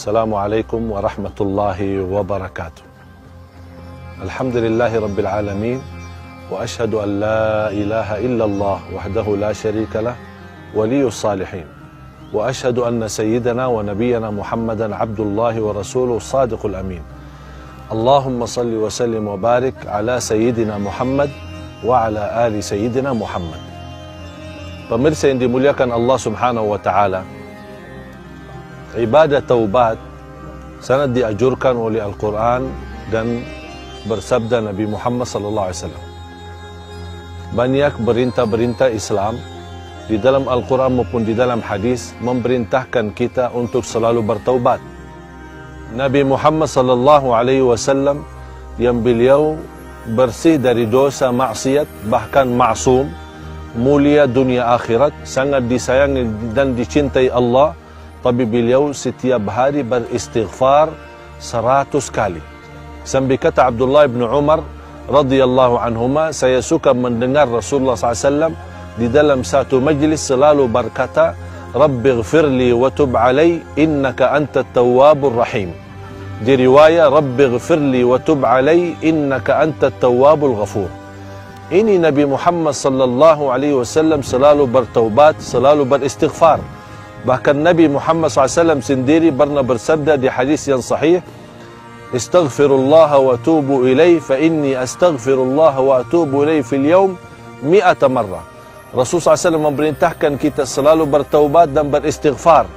Assalamualaikum warahmatullahi wabarakatuh. Alhamdulillahi rabbil alamin. Wa ashhadu an la ilaha illallah wahdahu la syarika lah waliyus salihin. Wa ashhadu anna sayyidana wa nabiyyana Muhammadan abdullahi wa rasuluh sadiqul amin. Allahumma salli wa sallim wa barik ala sayyidina Muhammad wa ala ali sayyidina Muhammad. Pemirsa yang dimuliakan Allah Subhanahu wa taala, ibadah taubat sangat dianjurkan oleh Al-Quran dan bersabda Nabi Muhammad sallallahu alaihi wasallam. Banyak berintah-berintah Islam di dalam Al-Quran maupun di dalam hadis memerintahkan kita untuk selalu bertaubat. Nabi Muhammad sallallahu alaihi wasallam yang beliau bersih dari dosa maksiat, bahkan maksum, mulia dunia akhirat, sangat disayangi dan dicintai Allah, tapi beliau setiap hari beristighfar 100 kali. Sampai kata Abdullah bin Umar radhiyallahu anhuma, saya suka mendengar Rasulullah SAW di dalam satu majlis selalu berkata, Rabbighfirli wa tub alai innaka antat tawwabur rahim. Di riwayat Rabbighfirli wa tub alai innaka antat tawwabul ghafur. Ini Nabi Muhammad sallallahu alaihi wasallam selalu bertaubat, selalu beristighfar. Bahkan Nabi Muhammad SAW sendiri pernah bersabda di hadis yang sahih, Astaghfirullah wa atubu ilaih fa inni astaghfirullah wa atubu ilaih fil yawm 100 marrah. Rasulullah SAW memerintahkan kita selalu bertaubat dan beristighfar.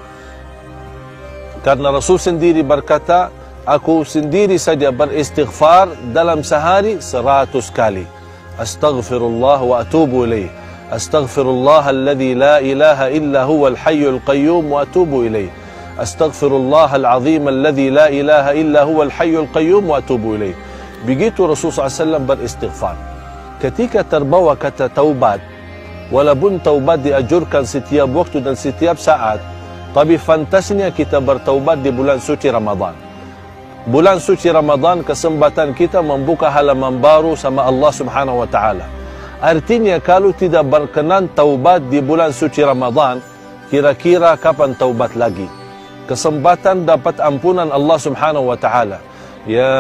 Karena Rasul sendiri berkata, aku sendiri saja beristighfar dalam sehari 100 kali. Astaghfirullah wa atubu ilaih. Astaghfirullah alladhi la ilaha illa huwal hayyul qayyum wa atubu ilaih. Astaghfirullah al-azim alladhi la ilaha illa huwal hayyul qayyum wa atubu ilaih. Begitu Rasulullah SAW beristighfar. Ketika terbawa kata taubat, walaupun taubat dianjurkan setiap waktu dan setiap saat, tapi fantasnya kita bertaubat di bulan suci Ramadan. Bulan suci Ramadan kesempatan kita membuka halaman baru sama Allah Subhanahu wa taala. Artinya kalau tidak berkenan taubat di bulan suci Ramadan, kira-kira kapan taubat lagi? Kesempatan dapat ampunan Allah Subhanahu wa taala. Ya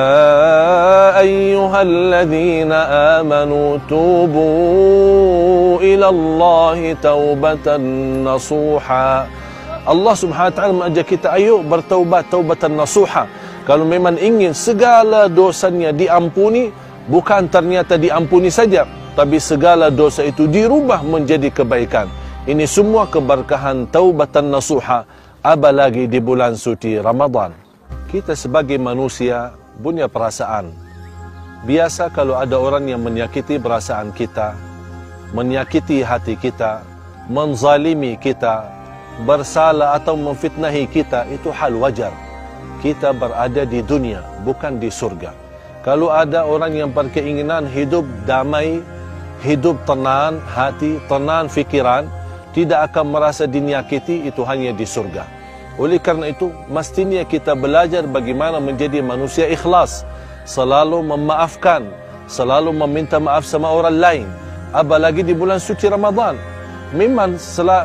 ayyuhalladzina amanu tubu ila Allahi taubatan nasuha. Allah Subhanahu wa taala mengajak kita, ayo bertaubat taubatan nasuha. Kalau memang ingin segala dosanya diampuni, bukan ternyata diampuni saja, tapi segala dosa itu dirubah menjadi kebaikan. Ini semua keberkahan taubatan nasuha, apalagi di bulan suci Ramadan. Kita sebagai manusia punya perasaan. Biasa kalau ada orang yang menyakiti perasaan kita, menyakiti hati kita, menzalimi kita, bersalah atau memfitnahi kita, itu hal wajar. Kita berada di dunia, bukan di surga. Kalau ada orang yang berkeinginan hidup damai, hidup tenang hati, tenang fikiran, tidak akan merasa dinyakiti, itu hanya di surga. Oleh karena itu, mestinya kita belajar bagaimana menjadi manusia ikhlas, selalu memaafkan, selalu meminta maaf sama orang lain. Apalagi di bulan suci Ramadan. Memang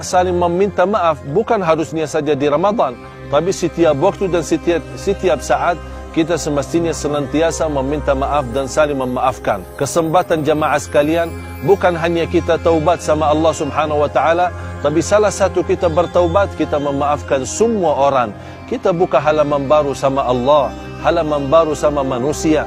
saling meminta maaf bukan harusnya saja di Ramadan, tapi setiap waktu dan setiap saat kita semestinya senantiasa meminta maaf dan saling memaafkan. Kesempatan jamaah sekalian, bukan hanya kita taubat sama Allah Subhanahu wa taala, tapi salah satu kita bertaubat, kita memaafkan semua orang. Kita buka halaman baru sama Allah, halaman baru sama manusia.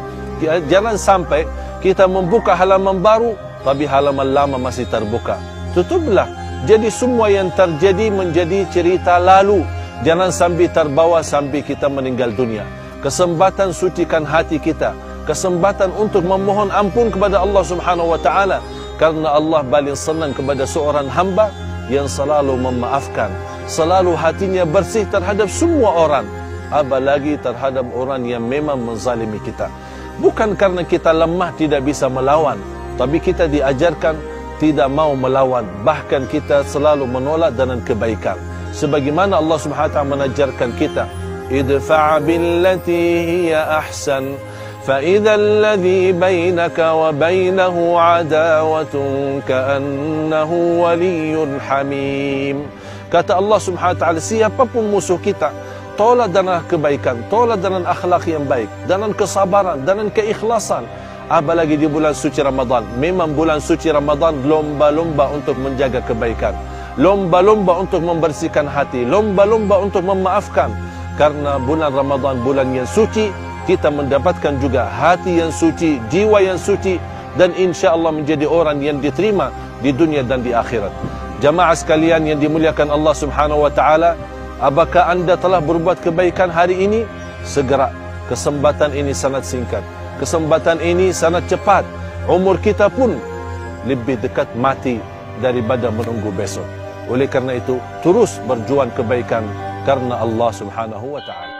Jangan sampai kita membuka halaman baru, tapi halaman lama masih terbuka. Tutuplah. Jadi semua yang terjadi menjadi cerita lalu. Jangan sampai terbawa sampai kita meninggal dunia. Kesempatan sucikan hati kita, kesempatan untuk memohon ampun kepada Allah Subhanahu wa taala, karena Allah paling senang kepada seorang hamba yang selalu memaafkan, selalu hatinya bersih terhadap semua orang, apalagi terhadap orang yang memang menzalimi kita. Bukan karena kita lemah tidak bisa melawan, tapi kita diajarkan tidak mau melawan, bahkan kita selalu menolak dengan kebaikan. Sebagaimana Allah Subhanahu wa taala mengajarkan kita, idfa' billati hiya ahsan fa idzal ladzi bainaka wa bainahu adawatun ka'annahu waliyyun hamim. Kata Allah Subhanahu wa taala, siapapun musuh kita, Toladanan kebaikan, toladanan akhlak yang baik, dengan kesabaran, dengan keikhlasan. Apalagi di bulan suci Ramadan. Memang bulan suci Ramadan lomba-lomba untuk menjaga kebaikan, lomba-lomba untuk membersihkan hati, lomba-lomba untuk memaafkan. Karena bulan Ramadan bulan yang suci, kita mendapatkan juga hati yang suci, jiwa yang suci, dan insya Allah menjadi orang yang diterima di dunia dan di akhirat. Jamaah sekalian yang dimuliakan Allah Subhanahu wa taala, apakah anda telah berbuat kebaikan hari ini? Segera, kesempatan ini sangat singkat, kesempatan ini sangat cepat. Umur kita pun lebih dekat mati daripada menunggu besok. Oleh karena itu, terus berjuang kebaikan karena Allah Subhanahu wa taala.